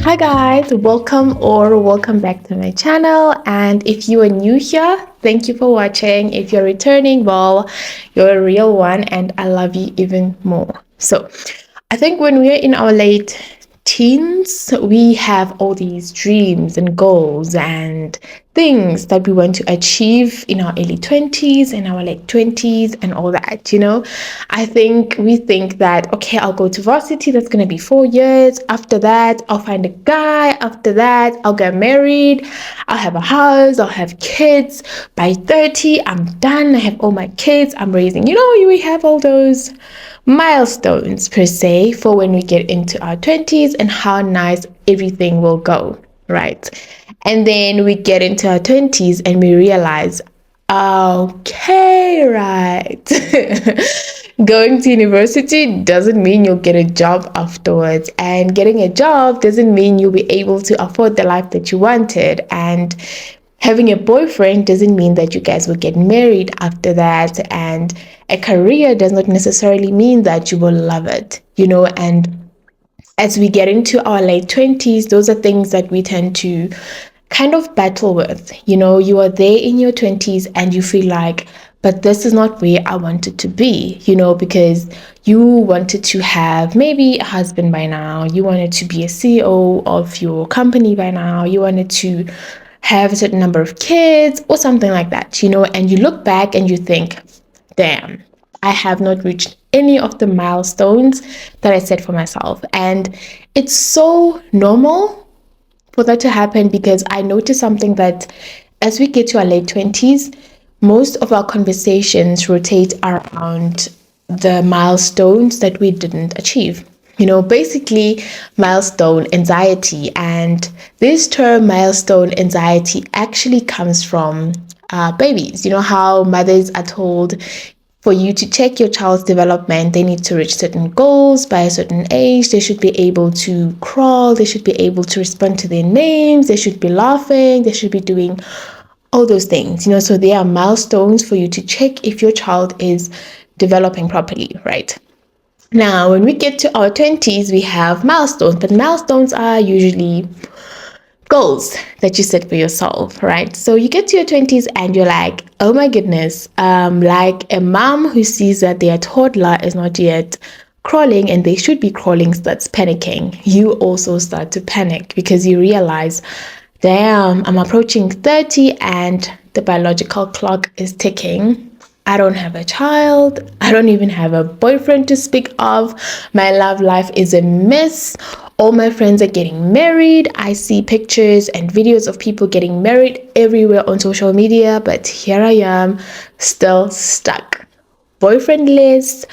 Hi guys, welcome back to my channel. And if you are new here, thank you for watching. If you're returning, well, you're a real one and I love you even more. So I think when we're in our late teens, we have all these dreams and goals and things that we want to achieve in our early 20s and our late 20s and all that. I think we think that, okay, I'll go to varsity, that's going to be 4 years. After that, I'll find a guy. After that, I'll get married. I'll have a house. I'll have kids. By 30, I'm done. I have all my kids. I'm raising. We have all those milestones per se for when we get into our 20s and how nice everything will go, right? And then we get into our 20s and we realize, okay, right. Going to university doesn't mean you'll get a job afterwards, and getting a job doesn't mean you'll be able to afford the life that you wanted, and having a boyfriend doesn't mean that you guys will get married after that, and a career does not necessarily mean that you will love it, and as we get into our late 20s, those are things that we tend to kind of battle with. You are there in your 20s and you feel like, but this is not where I wanted to be, because you wanted to have maybe a husband by now, you wanted to be a CEO of your company by now, you wanted to have a certain number of kids or something like that, and you look back and you think, damn, I have not reached any of the milestones that I set for myself. And it's so normal for that to happen, because I noticed something that as we get to our late 20s, most of our conversations rotate around the milestones that we didn't achieve. Basically milestone anxiety. And this term milestone anxiety actually comes from babies. How mothers are told, for you to check your child's development, they need to reach certain goals by a certain age. They should be able to crawl. They should be able to respond to their names. They should be laughing. They should be doing all those things. So there are milestones for you to check if your child is developing properly, right? Now, when we get to our 20s, we have milestones, but milestones are usually goals that you set for yourself, right? So you get to your 20s and you're like, oh my goodness, like a mom who sees that their toddler is not yet crawling and they should be crawling starts panicking. You also start to panic because you realize, damn, I'm approaching 30 and the biological clock is ticking. I don't have a child. I don't even have a boyfriend to speak of. My love life is a mess. All my friends are getting married. I see pictures and videos of people getting married everywhere on social media, but here I am, still stuck. Boyfriendless,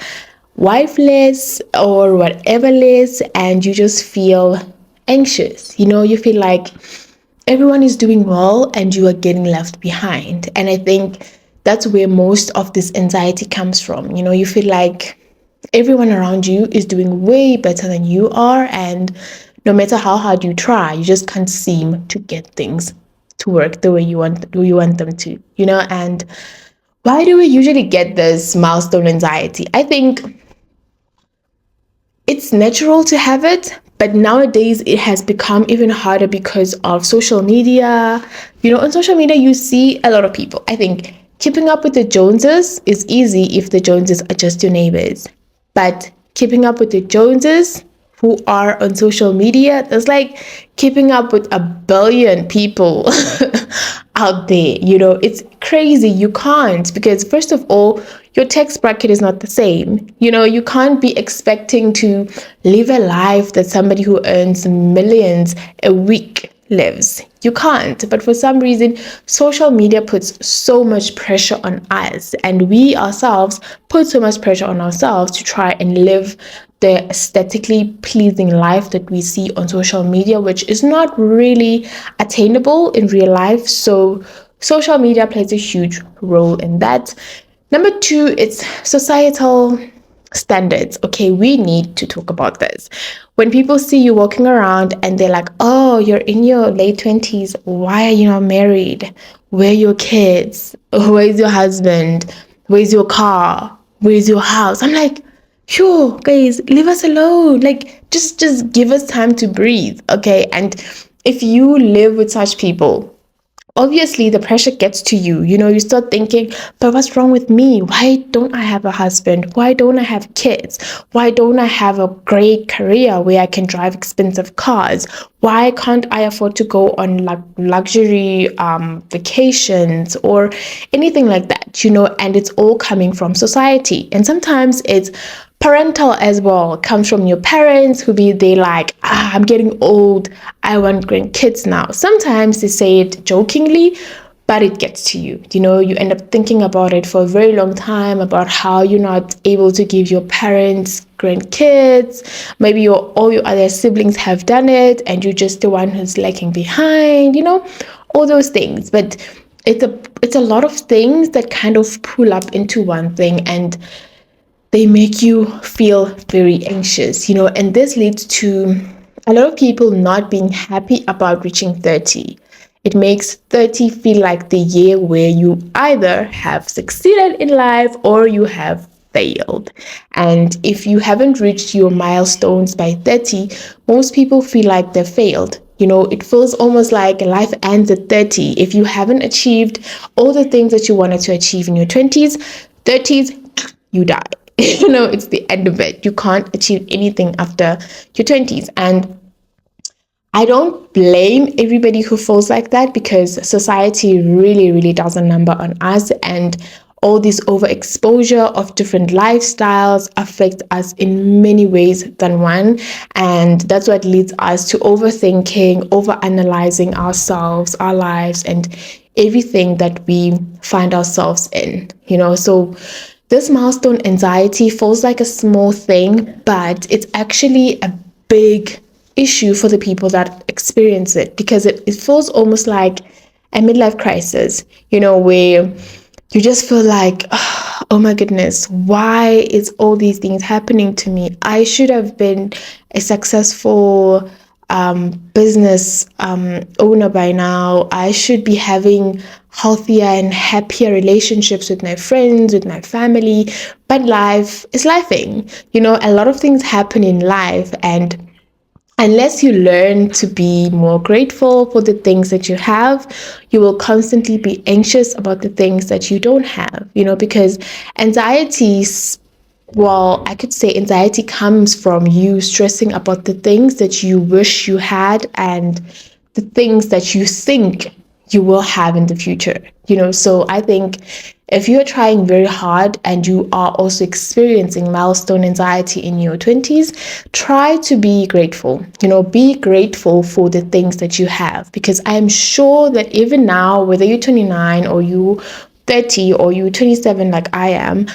wifeless, or whatever-less, and you just feel anxious. You feel like everyone is doing well and you are getting left behind. And I think that's where most of this anxiety comes from. You feel like everyone around you is doing way better than you are, and no matter how hard you try, you just can't seem to get things to work the way you want them to. And why do we usually get this milestone anxiety? I think it's natural to have it, but nowadays it has become even harder because of social media. On social media you see a lot of people. I think keeping up with the Joneses is easy if the Joneses are just your neighbors. But keeping up with the Joneses who are on social media, that's like keeping up with a billion people out there. It's crazy. You can't, because first of all, your tax bracket is not the same. You can't be expecting to live a life that somebody who earns millions a week lives. You can't. But for some reason, social media puts so much pressure on us, and we ourselves put so much pressure on ourselves to try and live the aesthetically pleasing life that we see on social media, which is not really attainable in real life. So social media plays a huge role in that. Number two, it's societal standards. Okay, we need to talk about this. When people see you walking around and they're like, oh, you're in your late 20s, why are you not married? Where are your kids? Where's your husband? Where's your car? Where's your house? I'm like, Yo, guys, leave us alone. Like, just give us time to breathe, okay? And if you live with such people, obviously the pressure gets to you. You start thinking, but what's wrong with me? Why don't I have a husband? Why don't I have kids? Why don't I have a great career where I can drive expensive cars? Why can't I afford to go on luxury vacations or anything like that? And it's all coming from society. And sometimes it's parental as well. It comes from your parents who be they like, I'm getting old, I want grandkids now. Sometimes they say it jokingly, but it gets to you. You end up thinking about it for a very long time, about how you're not able to give your parents grandkids. Maybe all your other siblings have done it and you're just the one who's lagging behind, all those things. But it's a lot of things that kind of pull up into one thing, and they make you feel very anxious, and this leads to a lot of people not being happy about reaching 30. It makes 30 feel like the year where you either have succeeded in life or you have failed. And if you haven't reached your milestones by 30, most people feel like they've failed. It feels almost like life ends at 30. If you haven't achieved all the things that you wanted to achieve in your 20s, 30s, you die. It's the end of it. You can't achieve anything after your 20s. And I don't blame everybody who feels like that, because society really, really does a number on us, and all this overexposure of different lifestyles affects us in many ways than one. And that's what leads us to overthinking, overanalyzing ourselves, our lives, and everything that we find ourselves in. So this milestone anxiety feels like a small thing, but it's actually a big issue for the people that experience it, because it feels almost like a midlife crisis, where you just feel like, oh my goodness, why is all these things happening to me? I should have been a successful business owner by now. I should be having healthier and happier relationships with my friends, with my family. But life is lifing. A lot of things happen in life, and unless you learn to be more grateful for the things that you have, you will constantly be anxious about the things that you don't have, because I could say anxiety comes from you stressing about the things that you wish you had and the things that you think you will have in the future. So I think if you're trying very hard and you are also experiencing milestone anxiety in your 20s, try to be grateful. Be grateful for the things that you have, because I am sure that even now, whether you're 29 or you 30 or you 27 like I am,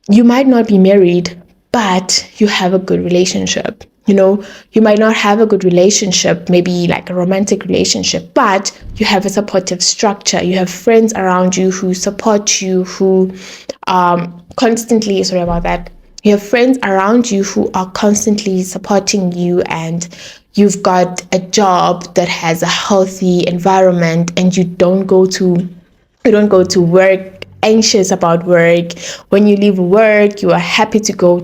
you might not be married, but you have a good relationship. You might not have a good relationship, maybe like a romantic relationship, but you have a supportive structure. You have friends around you who support you, who constantly, sorry about that. You have friends around you who are constantly supporting you, and you've got a job that has a healthy environment, and you don't go to work anxious about work. When you leave work, you are happy to go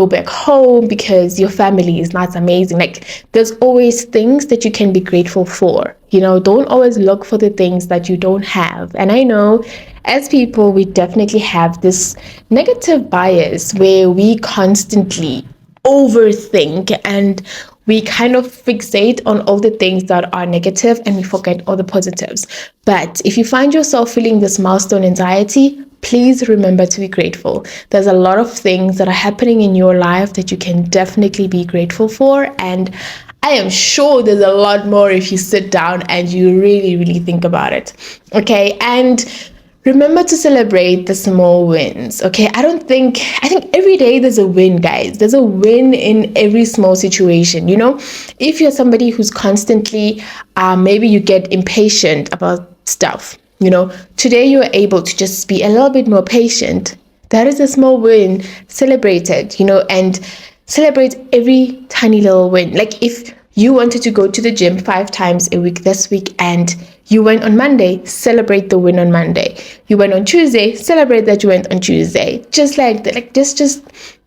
back home because your family is not amazing. Like, there's always things that you can be grateful for. Don't always look for the things that you don't have. And I know as people, we definitely have this negative bias where we constantly overthink and we kind of fixate on all the things that are negative and we forget all the positives. But if you find yourself feeling this milestone anxiety, please remember to be grateful. There's a lot of things that are happening in your life that you can definitely be grateful for. And I am sure there's a lot more if you sit down and you really, really think about it. Okay. And remember to celebrate the small wins, okay? I think every day there's a win, guys. There's a win in every small situation, If you're somebody who's constantly, maybe you get impatient about stuff, Today you're able to just be a little bit more patient. That is a small win. Celebrate it, and celebrate every tiny little win. Like, if you wanted to go to the gym 5 times a week this week and you went on Monday, celebrate the win on Monday. You went on Tuesday, celebrate that you went on Tuesday. Just like that, just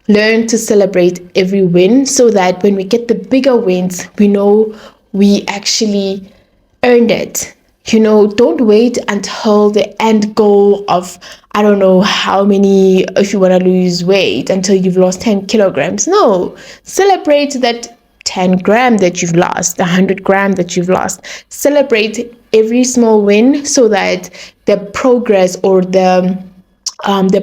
Learn to celebrate every win so that when we get the bigger wins, we know we actually earned it. Don't wait until the end goal of, I don't know how many, if you want to lose weight, until you've lost 10 kilograms. No, celebrate that 10 gram that you've lost, 100 gram that you've lost. Celebrate every small win so that the progress, or the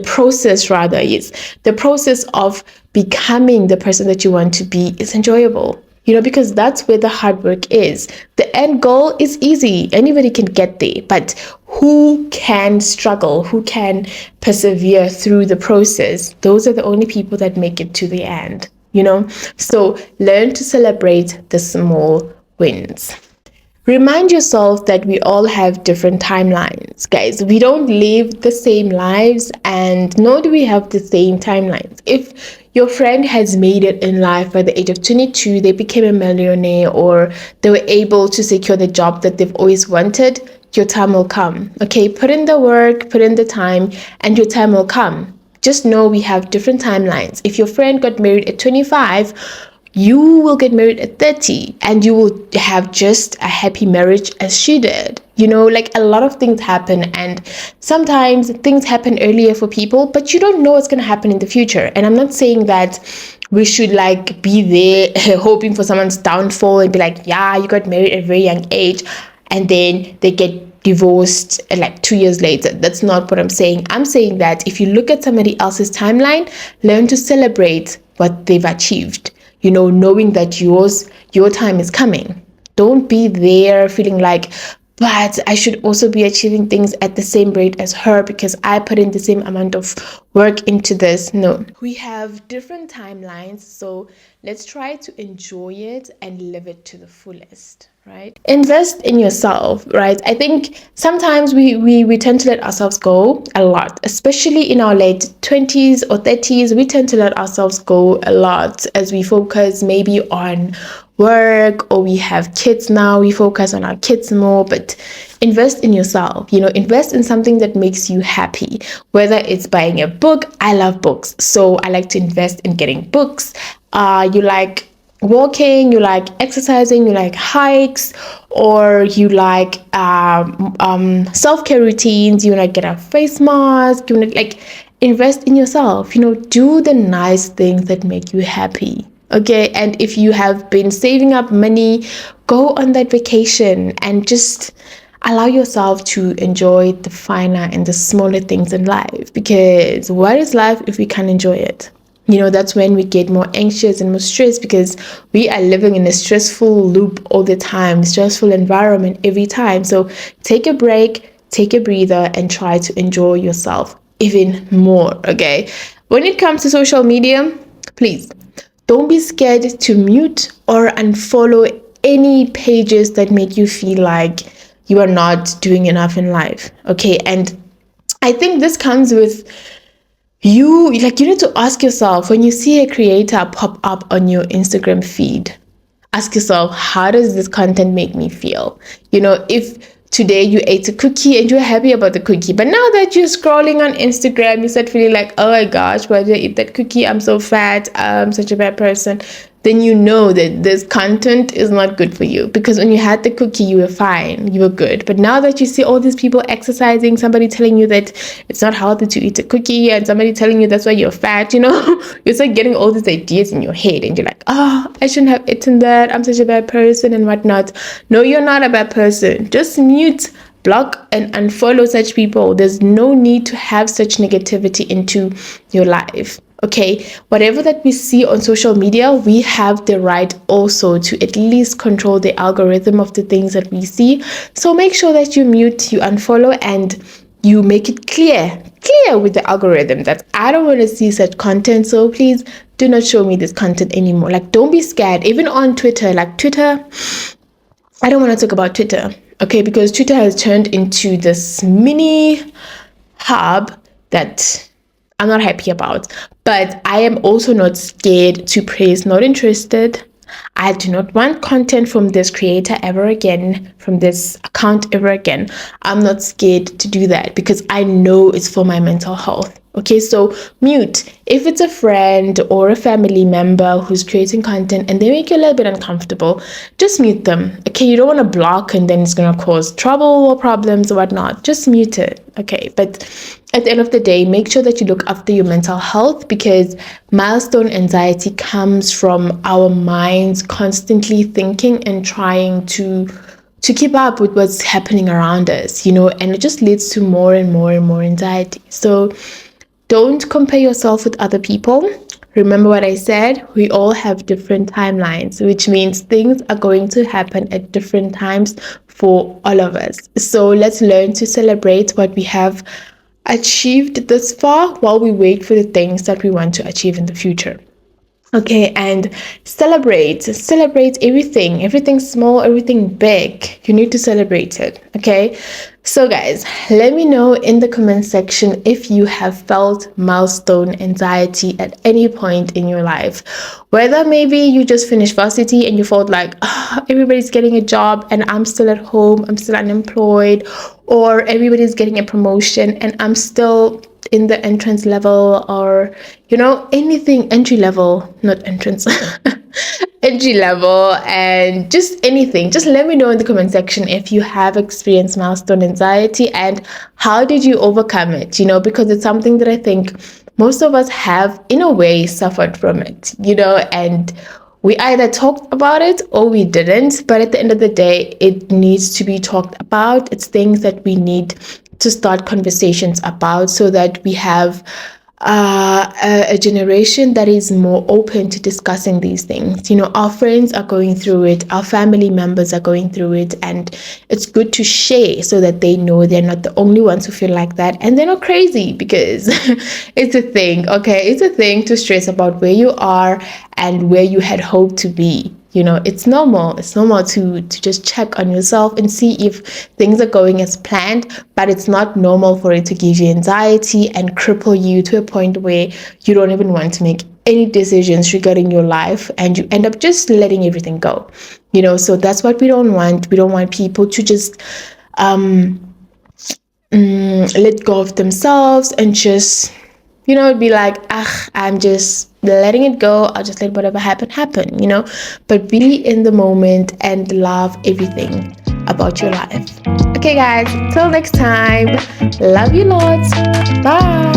process rather, is the process of becoming the person that you want to be is enjoyable. Because that's where the hard work is. The end goal is easy. Anybody can get there. But who can struggle? Who can persevere through the process? Those are the only people that make it to the end. So learn to celebrate the small wins. Remind yourself that we all have different timelines, guys. We don't live the same lives, and nor do we have the same timelines. If your friend has made it in life by the age of 22, they became a millionaire, or they were able to secure the job that they've always wanted, your time will come. Okay, put in the work, put in the time, and your time will come. Just know we have different timelines. If your friend got married at 25, you will get married at 30, and you will have just a happy marriage as she did. Like, a lot of things happen, and sometimes things happen earlier for people, but you don't know what's going to happen in the future. And I'm not saying that we should be there hoping for someone's downfall and be like, yeah, you got married at a very young age, and then they get divorced 2 years later. That's not what I'm saying. I'm saying that if you look at somebody else's timeline, learn to celebrate what they've achieved. Knowing that your time is coming. Don't be there feeling like, but I should also be achieving things at the same rate as her because I put in the same amount of work into this. No, we have different timelines, so let's try to enjoy it and live it to the fullest. Right? Invest in yourself, right? I think sometimes we tend to let ourselves go a lot, especially in our late 20s or 30s. We tend to let ourselves go a lot as we focus maybe on work, or we have kids now, we focus on our kids more. But invest in yourself, invest in something that makes you happy, whether it's buying a book. I love books, so I like to invest in getting books. You like walking, you like exercising, you like hikes, or you like self-care routines, you want to get a face mask, you want to invest in yourself, do the nice things that make you happy. Okay, and if you have been saving up money, go on that vacation and just allow yourself to enjoy the finer and the smaller things in life, because what is life if we can't enjoy it? That's when we get more anxious and more stressed, because we are living in a stressful loop all the time, stressful environment every time. So take a break, take a breather, and try to enjoy yourself even more, okay? When it comes to social media, please don't be scared to mute or unfollow any pages that make you feel like you are not doing enough in life, okay? And I think this comes with you need to ask yourself, when you see a creator pop up on your Instagram feed, ask yourself, how does this content make me feel? If today you ate a cookie and you're happy about the cookie, but now that you're scrolling on Instagram, you start feeling like, oh my gosh, why did I eat that cookie? I'm so fat, I'm such a bad person. Then you know that this content is not good for you, because when you had the cookie, you were fine, you were good. But now that you see all these people exercising, somebody telling you that it's not healthy to eat a cookie, and somebody telling you that's why you're fat, you start getting all these ideas in your head, and you're like, oh, I shouldn't have eaten that, I'm such a bad person and whatnot. No, you're not a bad person. Just mute, block, and unfollow such people. There's no need to have such negativity into your life. Okay, whatever that we see on social media, we have the right also to at least control the algorithm of the things that we see. So make sure that you mute, you unfollow, and you make it clear with the algorithm that I don't want to see such content. So please do not show me this content anymore. Don't be scared. Even on Twitter, Twitter, I don't want to talk about Twitter, okay, because Twitter has turned into this mini hub that I'm not happy about. But I am also not scared to praise not interested. I do not want content from this creator ever again, from this account ever again. I'm not scared to do that because I know it's for my mental health. Okay, so mute. If it's a friend or a family member who's creating content and they make you a little bit uncomfortable, just mute them. Okay, you don't want to block and then it's going to cause trouble or problems or whatnot. Just mute it. Okay, but at the end of the day, make sure that you look after your mental health, because milestone anxiety comes from our minds constantly thinking and trying to keep up with what's happening around us, and it just leads to more and more and more anxiety. So don't compare yourself with other people. Remember what I said, we all have different timelines, which means things are going to happen at different times for all of us. So let's learn to celebrate what we have achieved this far while we wait for the things that we want to achieve in the future. Okay, and celebrate everything small, everything big. You need to celebrate it. Okay, so guys, let me know in the comment section if you have felt milestone anxiety at any point in your life, whether maybe you just finished varsity and you felt like, everybody's getting a job and I'm still at home, I'm still unemployed, or everybody's getting a promotion and I'm still in the entrance level, or anything entry level, not entrance, entry level, and just anything. Just let me know in the comment section if you have experienced milestone anxiety and how did you overcome it, because it's something that I think most of us have in a way suffered from it, and we either talked about it or we didn't. But at the end of the day, it needs to be talked about. It's things that we need to start conversations about, so that we have a generation that is more open to discussing these things. Our friends are going through it, our family members are going through it, and it's good to share so that they know they're not the only ones who feel like that, and they're not crazy, because it's a thing. Okay, it's a thing to stress about where you are and where you had hoped to be. It's normal. It's normal to just check on yourself and see if things are going as planned, but it's not normal for it to give you anxiety and cripple you to a point where you don't even want to make any decisions regarding your life, and you end up just letting everything go. So that's what we don't want. We don't want people to just let go of themselves and just be like, I'm just letting it go. I'll just let whatever happen, but be in the moment and love everything about your life. Okay, guys, till next time, love you lots. Bye.